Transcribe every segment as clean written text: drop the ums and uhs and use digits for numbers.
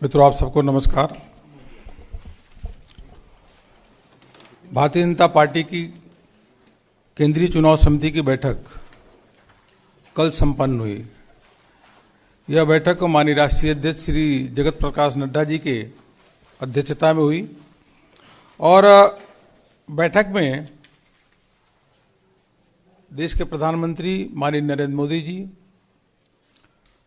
मित्रों, आप सबको नमस्कार। भारतीय जनता पार्टी की केंद्रीय चुनाव समिति की बैठक कल संपन्न हुई। यह बैठक माननीय राष्ट्रीय अध्यक्ष श्री जगत प्रकाश नड्डा जी के अध्यक्षता में हुई और बैठक में देश के प्रधानमंत्री माननीय नरेंद्र मोदी जी,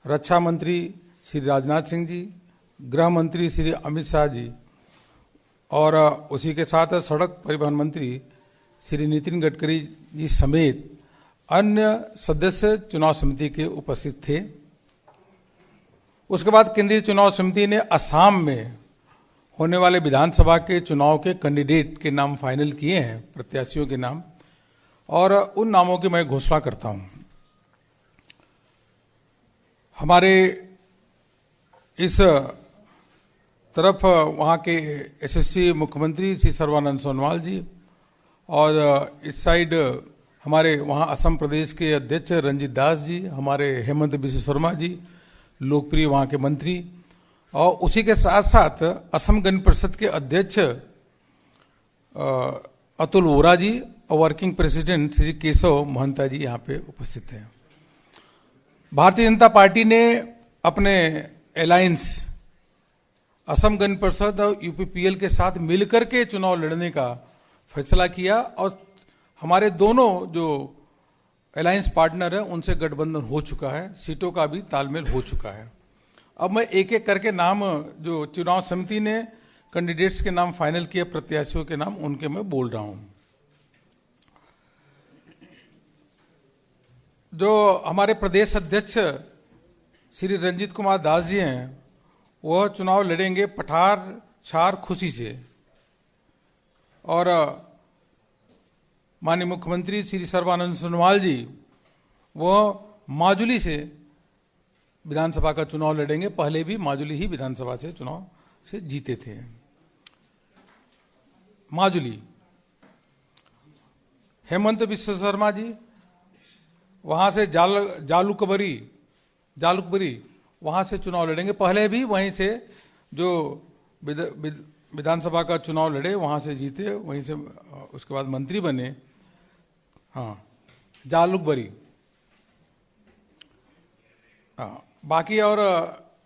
रक्षा मंत्री श्री राजनाथ सिंह जी, गृह मंत्री श्री अमित शाह जी और उसी के साथ सड़क परिवहन मंत्री श्री नितिन गडकरी जी समेत अन्य सदस्य चुनाव समिति के उपस्थित थे। उसके बाद केंद्रीय चुनाव समिति ने असम में होने वाले विधानसभा के चुनाव के कैंडिडेट के नाम फाइनल किए हैं, प्रत्याशियों के नाम, और उन नामों की मैं घोषणा करता हूं। हमारे इस तरफ वहाँ के यशस्वी मुख्यमंत्री श्री सर्बानंद सोनोवाल जी और इस साइड हमारे वहाँ असम प्रदेश के अध्यक्ष रंजीत दास जी, हमारे हेमंत बिश्व शर्मा जी, लोकप्रिय वहाँ के मंत्री, और उसी के साथ साथ असम गण परिषद के अध्यक्ष अतुल वोरा जी और वर्किंग प्रेसिडेंट श्री केशव महंता जी यहाँ पे उपस्थित हैं। भारतीय जनता पार्टी ने अपने अलायंस असम गण परिषद और यूपीपीएल के साथ मिलकर के चुनाव लड़ने का फैसला किया और हमारे दोनों जो अलायंस पार्टनर हैं उनसे गठबंधन हो चुका है, सीटों का भी तालमेल हो चुका है। अब मैं एक एक करके नाम जो चुनाव समिति ने कैंडिडेट्स के नाम फाइनल किए, प्रत्याशियों के नाम, उनके मैं बोल रहा हूं। जो हमारे प्रदेश अध्यक्ष श्री रंजीत कुमार दास जी हैं, वह चुनाव लड़ेंगे पठार छार खुशी से, और माननीय मुख्यमंत्री श्री सर्बानंद सोनोवाल जी वह माजुली से विधानसभा का चुनाव लड़ेंगे। पहले भी माजुली ही विधानसभा से चुनाव से जीते थे। माजुली हेमंत बिश्व शर्मा जी वहां से जालुकबरी वहां से चुनाव लड़ेंगे। पहले भी वहीं से जो विधानसभा का चुनाव लड़े वहां से जीते, वहीं से उसके बाद मंत्री बने। हाँ, जालुकबरी। हाँ, बाकी और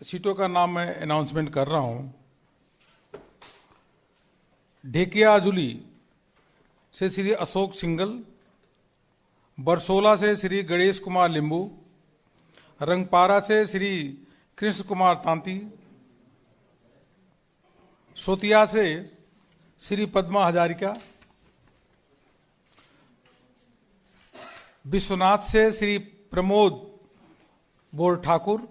सीटों का नाम मैं अनाउंसमेंट कर रहा हूं। ढेकियाजुली से श्री अशोक सिंगल, बरसोला से श्री गणेश कुमार लिंबू, रंगपारा से श्री कृष्ण कुमार तांती, सोतिया से श्री पद्मा हजारिका, विश्वनाथ से श्री प्रमोद बोर ठाकुर,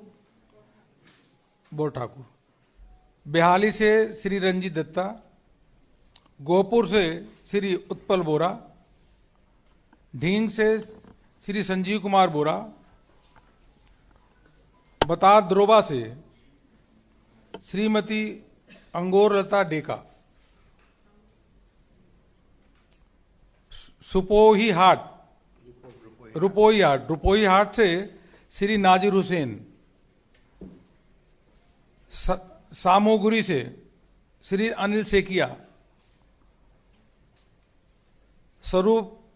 बेहाली से श्री रंजीत दत्ता, गोपुर से श्री उत्पल बोरा, ढींग से श्री संजीव कुमार बोरा, बतार द्रोबा से श्रीमती अंगोर लता डेका, रुपोई हाट से श्री नाजिर हुसैन, सामोगुरी से श्री अनिल सेकिया, स्वरूपा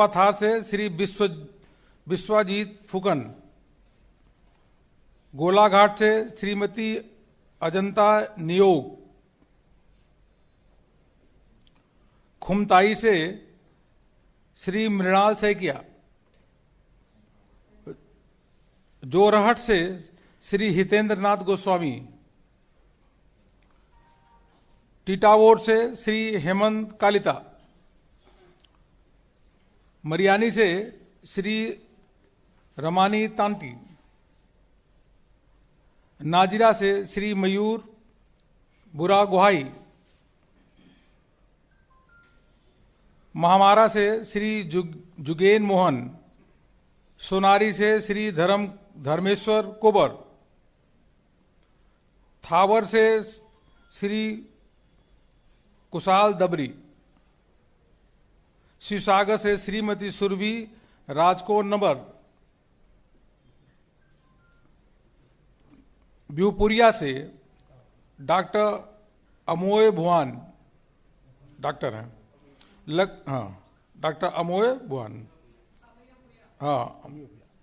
थार से श्री विश्वजीत फुकन, गोलाघाट से श्रीमती अजंता नियोग, खुमताई से श्री मृणाल सैकिया, जोरहट से श्री हितेंद्र नाथ गोस्वामी, टीटावोर से श्री हेमंत कालिता, मरियानी से श्री रमानी तांटी, नाजिरा से श्री मयूर बुरा गुहाई, महामारा से श्री जुगेन मोहन, सोनारी से श्री धर्मेश्वर कोबर, थावर से श्री कुशाल दबरी, शिवसागर से श्रीमती सुरभि राजकोर नंबर, ब्यूपुरिया से डॉक्टर अमोय भुआन, डॉक्टर हैं, हाँ डॉक्टर अमोय भुआन, हाँ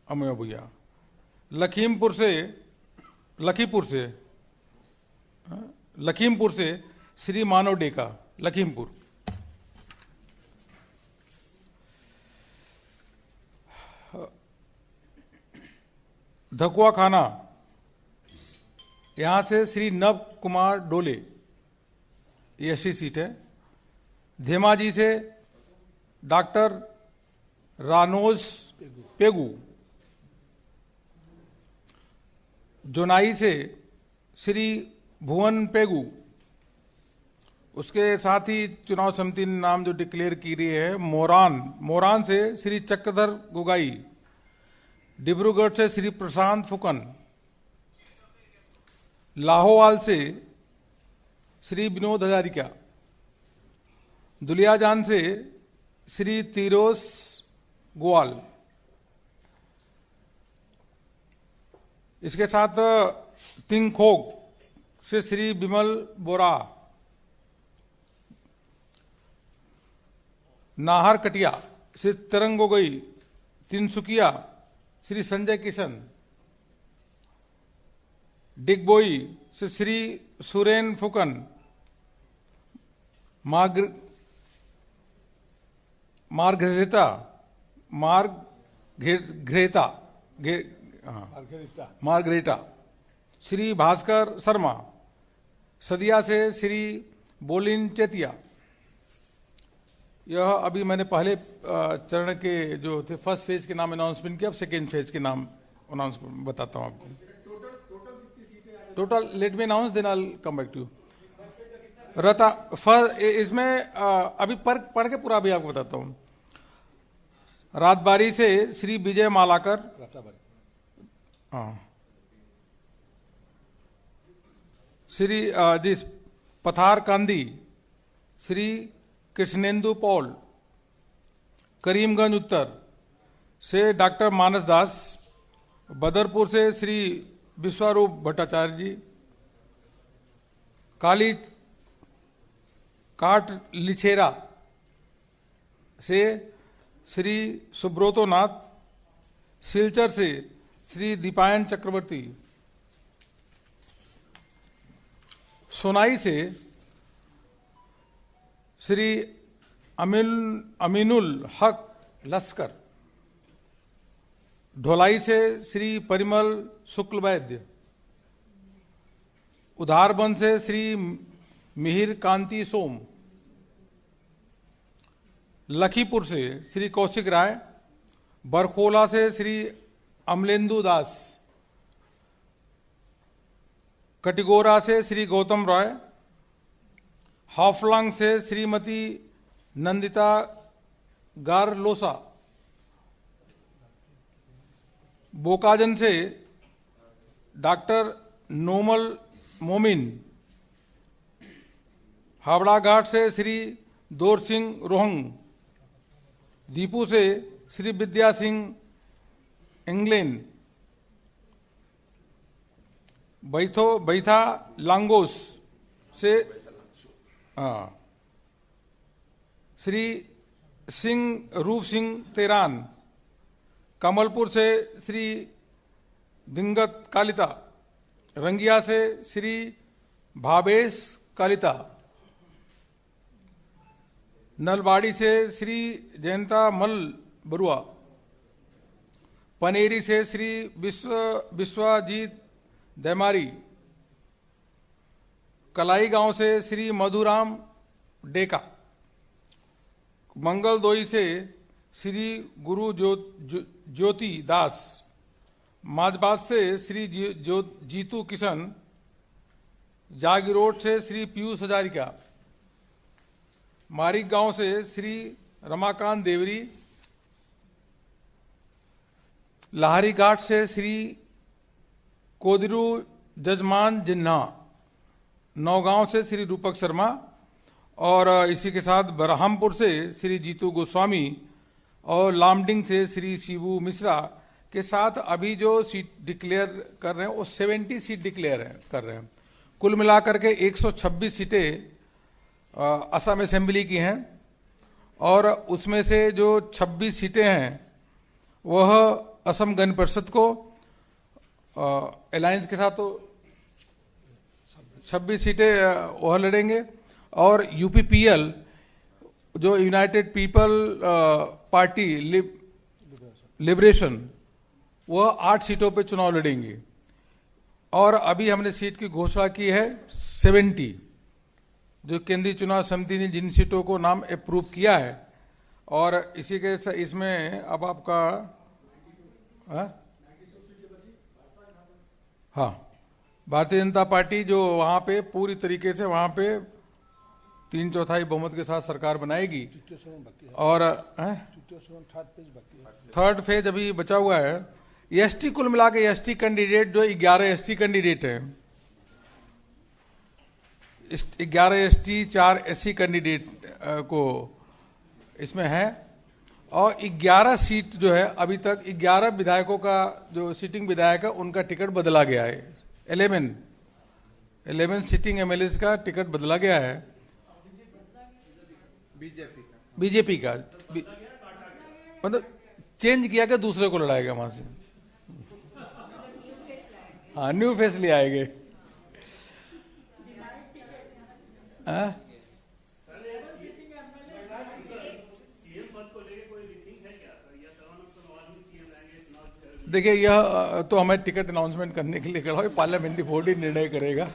अमोय भुया। लखीमपुर से श्री मानव डेका, लखीमपुर। धकुआ खाना, यहां से श्री नव कुमार डोले, ये 80 सीट है। धेमाजी से डॉक्टर रानोज पेगू, जोनाई से श्री भुवन पेगू, उसके साथ ही चुनाव समिति ने नाम जो डिक्लेयर की रही है मोरान से श्री चक्रधर गोगाई, डिब्रूगढ़ से श्री प्रशांत फुकन, लाहौवाल से श्री विनोद हजारिका, दुलियाजान से श्री तीरोस गोवाल। इसके साथ तिंगखोग से श्री विमल बोरा, नाहर कटिया से तरंग गोगोई, तिनसुकिया श्री संजय किशन, डिगबोई से श्री सुरेन फुकन, मार्गरेटा श्री भास्कर शर्मा, सदिया से श्री बोलिन चेतिया। यह अभी मैंने पहले चरण के जो थे फर्स्ट फेज के नाम अनाउंसमेंट किया, अब सेकेंड फेज के नाम अनाउंस बताता हूं आपको। Total let me announce then I will come back to you. रता इसमें अभी पढ़ के पूरा भी आपको बताता हूं। रातबारी से श्री विजय मालाकर, हाँ श्री पथार कांदी श्री कृष्णेंदु पॉल, करीमगंज उत्तर से डॉक्टर मानस दास, बदरपुर से श्री विश्वरूप भट्टाचार्य जी, काली काट लिछेरा से श्री सुब्रोतो नाथ, सिलचर से श्री दीपायन चक्रवर्ती, सोनाई से श्री अमीनुल हक लश्कर, ढोलाई से श्री परिमल शुक्ल वैद्य, उधारबंद से श्री मिहिर कांति सोम, लखीपुर से श्री कौशिक राय, बरखोला से श्री अमलेंदु दास, कटिगोरा से श्री गौतम रॉय, हाफलांग से श्रीमती नंदिता गारलोसा, बोकाजन से डॉक्टर नोमल मोमिन, हावड़ा घाट से श्री दौर सिंह रोहंग, दीपू से श्री विद्या सिंह इंग्लैंड, बैथा लांगोस से श्री सिंह रूप सिंह तेरान, कमलपुर से श्री दिंगत कालिता, रंगिया से श्री भावेश कालिता, नलबाड़ी से श्री जयंता मल बरुआ, पनेरी से श्री विश्वजीत दैमारी, कलाई गांव से श्री मधुराम डेका, मंगलदोई से श्री गुरु ज्योति दास, माजबाद से श्री जीतू किशन, जागीरोड से श्री पीयूष हजारिका, मारिक गांव से श्री रमाकांत देवरी, लाहरी घाट से श्री कोदिरू जजमान जिन्हा, नौगांव से श्री रूपक शर्मा और इसी के साथ बरहमपुर से श्री जीतू गोस्वामी और लामडिंग से श्री शिबू मिश्रा, के साथ अभी जो सीट डिक्लेयर कर रहे हैं वो 70 सीट डिक्लेयर कर रहे हैं। कुल मिलाकर के 126 सीटें असम असेंबली की हैं और उसमें से जो 26 सीटें हैं वह असम गण परिषद को अलायंस के साथ तो 26 सीटें वह लड़ेंगे और यूपीपीएल जो यूनाइटेड पीपल पार्टी लिबरेशन वह 8 सीटों पे चुनाव लड़ेंगी। और अभी हमने सीट की घोषणा की है 70, जो केंद्रीय चुनाव समिति ने जिन सीटों को नाम अप्रूव किया है। और इसी के इसमें अब आपका हाँ, भारतीय जनता पार्टी जो वहां पे पूरी तरीके से वहां पे 3/4 बहुमत के साथ सरकार बनाएगी। और थर्ड फेज अभी बचा हुआ है। एसटी कुल मिला के एसटी कैंडिडेट जो 11 एसटी कैंडिडेट है, 11 एसटी 4 एससी कैंडिडेट को इसमें है। और 11 सीट जो है अभी तक 11 विधायकों का जो सिटिंग विधायक है उनका टिकट बदला गया है। 11 सिटिंग एमएलए का टिकट बदला गया है बीजेपी का मतलब चेंज किया कि दूसरे को लड़ाएगा वहां से। हाँ, न्यू फेस ले आएंगे। देखिए, यह तो हमें टिकट अनाउंसमेंट करने के लिए खड़ा हो, पार्लियामेंट्री बॉडी निर्णय करेगा।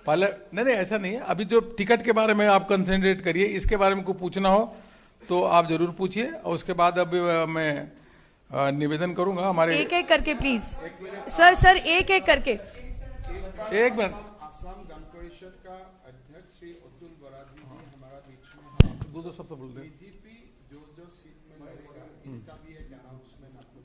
नहीं, ऐसा नहीं है। अभी जो टिकट के बारे में आप कंसंट्रेट करिए, इसके बारे में कोई पूछना हो तो आप जरूर पूछिए। और उसके बाद अब मैं निवेदन करूंगा हमारे एक एक करके प्लीज सर एक एक करके। एक मिनट। असम गण परिषद का अध्यक्ष श्री अतुल बोरा जी हमारा बीच में है। दो शब्द बोल रहे हैं। बीजेपी जो सीट में लड़ेगा इसका भी एक अनाउंसमेंट आपको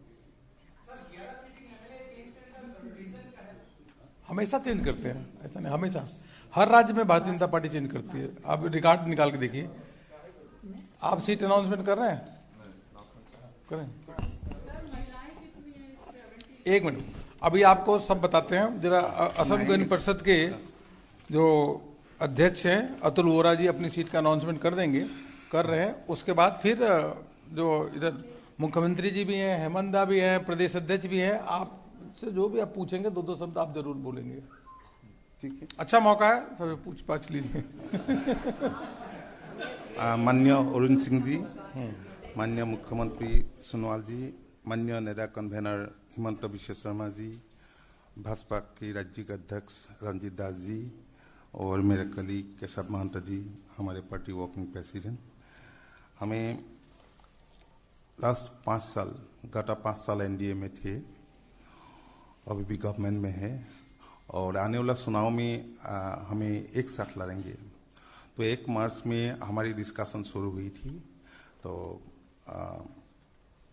हमेशा चेंज करते हैं, ऐसा नहीं। हमेशा हर राज्य में भारतीय जनता पार्टी चेंज करती है। आप रिकॉर्ड निकाल के देखिए। आप सीट अनाउंसमेंट कर रहे हैं? करें। एक मिनट, अभी आपको सब बताते हैं जरा। असम गण परिषद के जो अध्यक्ष हैं अतुल वोरा जी अपनी सीट का अनाउंसमेंट कर रहे हैं। उसके बाद फिर जो इधर मुख्यमंत्री जी भी हैं, हेमंत दा भी हैं, प्रदेश अध्यक्ष भी हैं। आप से जो भी आप पूछेंगे दो शब्द आप जरूर बोलेंगे, ठीक है? अच्छा मौका है, सब पूछ पाछ लीजिए। माननीय अरुण सिंह जी, माननीय मुख्यमंत्री सोनोवाल जी, माननीय नेता कन्वेनर हिमंत विश्व शर्मा जी, भाजपा के राज्य के अध्यक्ष रंजीत दास जी और मेरे कलीग केशव महंत जी, हमारे पार्टी वर्किंग प्रेसिडेंट। हमें लास्ट 5 साल, गत 5 साल एनडीए में थे, अभी भी गवर्नमेंट में है और आने वाला चुनाव में हमें एक साथ लड़ेंगे। तो 1 मार्च में हमारी डिस्कशन शुरू हुई थी, तो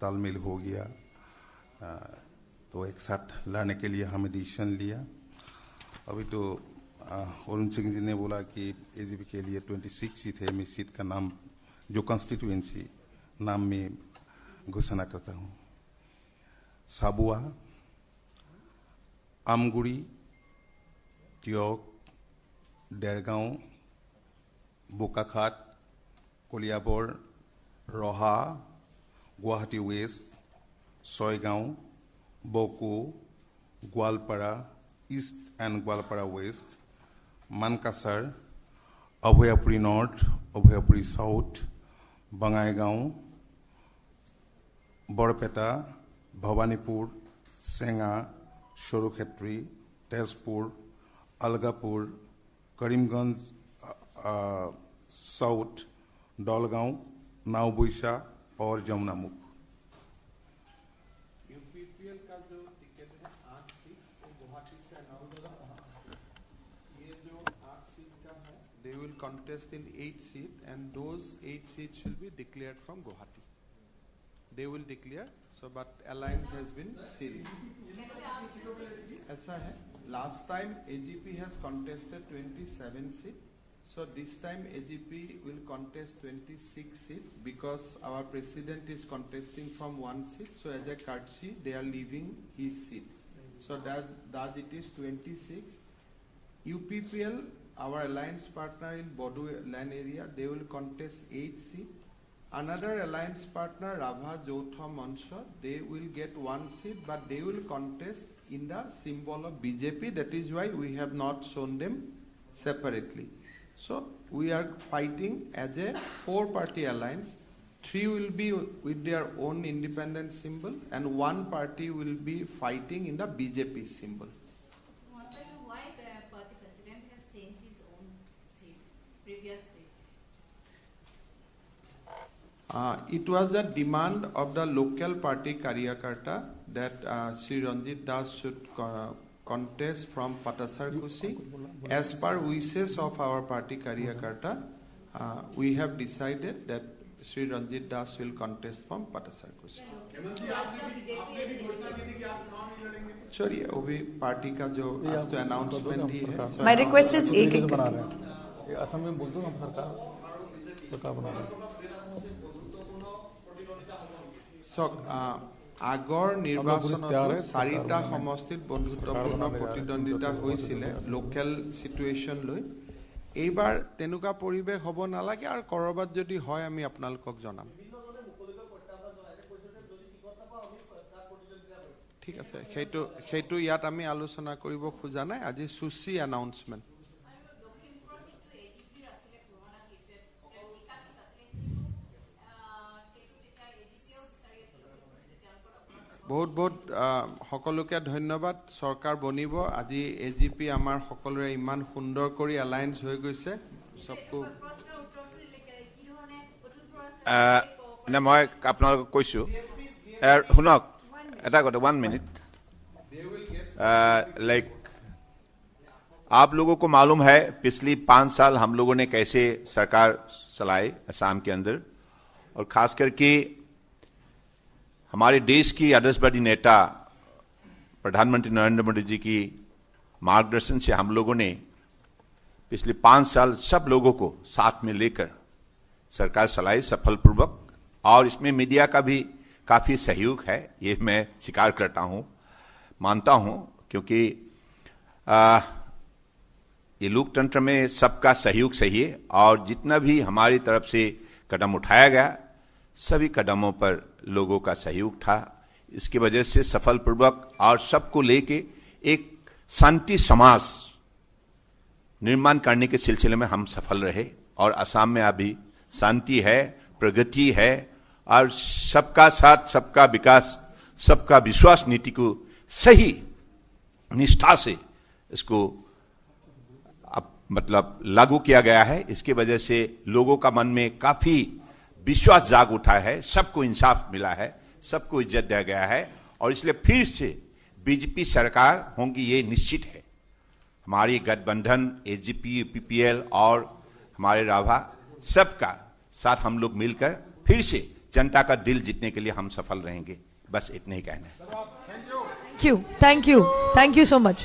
तालमेल हो गया। तो एक साथ लड़ने के लिए हमें डिसीजन लिया। अभी तो अरुण सिंह जी ने बोला कि एजीपी के लिए 26 सीट है। मैं सीट का नाम जो कॉन्स्टिट्यूएंसी नाम में घोषणा करता हूँ। Sabua, Amguri, Teok, Dergaon, Bokakhat, Kaliabor, Raha, Guwahati west, Chaygaon, Boko, Goalpara east and Goalpara west, Mankachar, Abhayapuri north, Abhayapuri south, Bongaigaon, Barpeta, Bhabanipur, Senga, Sarukhetri, Tezpur, Algapur, Karimganj south, Dalgaon, Naoboicha और जमुनामुख। यूपीपीएल का जो टिकट है 8 सीट, वो गुवाहाटी से अनाउंस हुआ। ये जो 8 सीट का है, they will contest in 8 seat and those 8 seats will be declared from Guwahati. They will declare, so but alliance has been sealed. ऐसा है, last time AGP has contested 27 seat, So this time AGP will contest 26 seats because our president is contesting from one seat. So as a courtesy, they are leaving his seat. So that it is 26. UPPL, our alliance partner in Bodo land area, they will contest 8 seats. Another alliance partner, Rabha Jautha Mansha, they will get 1 seat, but they will contest in the symbol of BJP. That is why we have not shown them separately. So we are fighting as a 4-party alliance. 3 will be with their own independent symbol, and 1 party will be fighting in the BJP symbol. Why the party president has changed his own seat previously? It was the demand of the local party Karyakarta that Sri Ranjit Das should contest from Patasar Kusi. As per wishes of our party Karyakarta, we have decided that Sri Ranjit Das will contest from Patasar Kusi. Sorry, अभी party का जो आज तो announcement ही है. My request is एक एक बना करके. रहे हैं ये असम में बोल दो हम सरकार बना रहे हैं. আগৰ নিৰ্বাচনত 4টা সমষ্টিত বন্ধুত্বপূৰ্ণ প্ৰতিদ্বন্দ্বিতা হৈছিল লোকেল সিচুৱেশ্যন লৈ. এইবাৰ তেনেকুৱা পৰিৱেশ হ'ব নালাগে, আৰু কৰবাত যদি হয় আমি আপোনালোকক জনাম. ঠিক আছে, সেইটো ইয়াত আমি আলোচনা কৰিব খোজা নাই. আজি সুচি এনাউন্সমেণ্ট. বহুত বহুত সকলোকে ধন্যবাদ. চৰকাৰ বনিব. আজি AGP আমাৰ সকলোৰে ইমান সুন্দৰ কৰি এলায়েন্স হৈ গৈছে. সবকো না মই আপোনালোকক কৈছোঁ শুনক এটা কথা 1 मिनट. लाइक आप लोगों को मालूम है पिछली 5 साल हम लोगों ने कैसे सरकार चलाई असम के अंदर, और खास करके हमारे देश की आदर्शवादी नेता प्रधानमंत्री नरेंद्र मोदी जी की मार्गदर्शन से हम लोगों ने पिछले 5 साल सब लोगों को साथ में लेकर सरकार चलाई सफलपूर्वक. और इसमें मीडिया का भी काफी सहयोग है, ये मैं स्वीकार करता हूं, मानता हूं, क्योंकि ये लोकतंत्र में सबका सहयोग चाहिए. और जितना भी हमारी तरफ से कदम उठाया गया सभी कदमों पर लोगों का सहयोग था. इसकी वजह से सफलपूर्वक और सबको लेके एक शांति समाज निर्माण करने के सिलसिले में हम सफल रहे. और असम में अभी शांति है, प्रगति है, और सबका साथ सबका विकास सबका विश्वास नीति को सही निष्ठा से इसको मतलब लागू किया गया है. इसकी वजह से लोगों का मन में काफी विश्वास जाग उठा है, सबको इंसाफ मिला है, सबको इज्जत दिया गया है. और इसलिए फिर से बीजेपी सरकार होंगी ये निश्चित है. हमारी गठबंधन AGP UPPL और हमारे राभा सबका साथ हम लोग मिलकर फिर से जनता का दिल जीतने के लिए हम सफल रहेंगे. बस इतना ही कहना है. Thank you so much.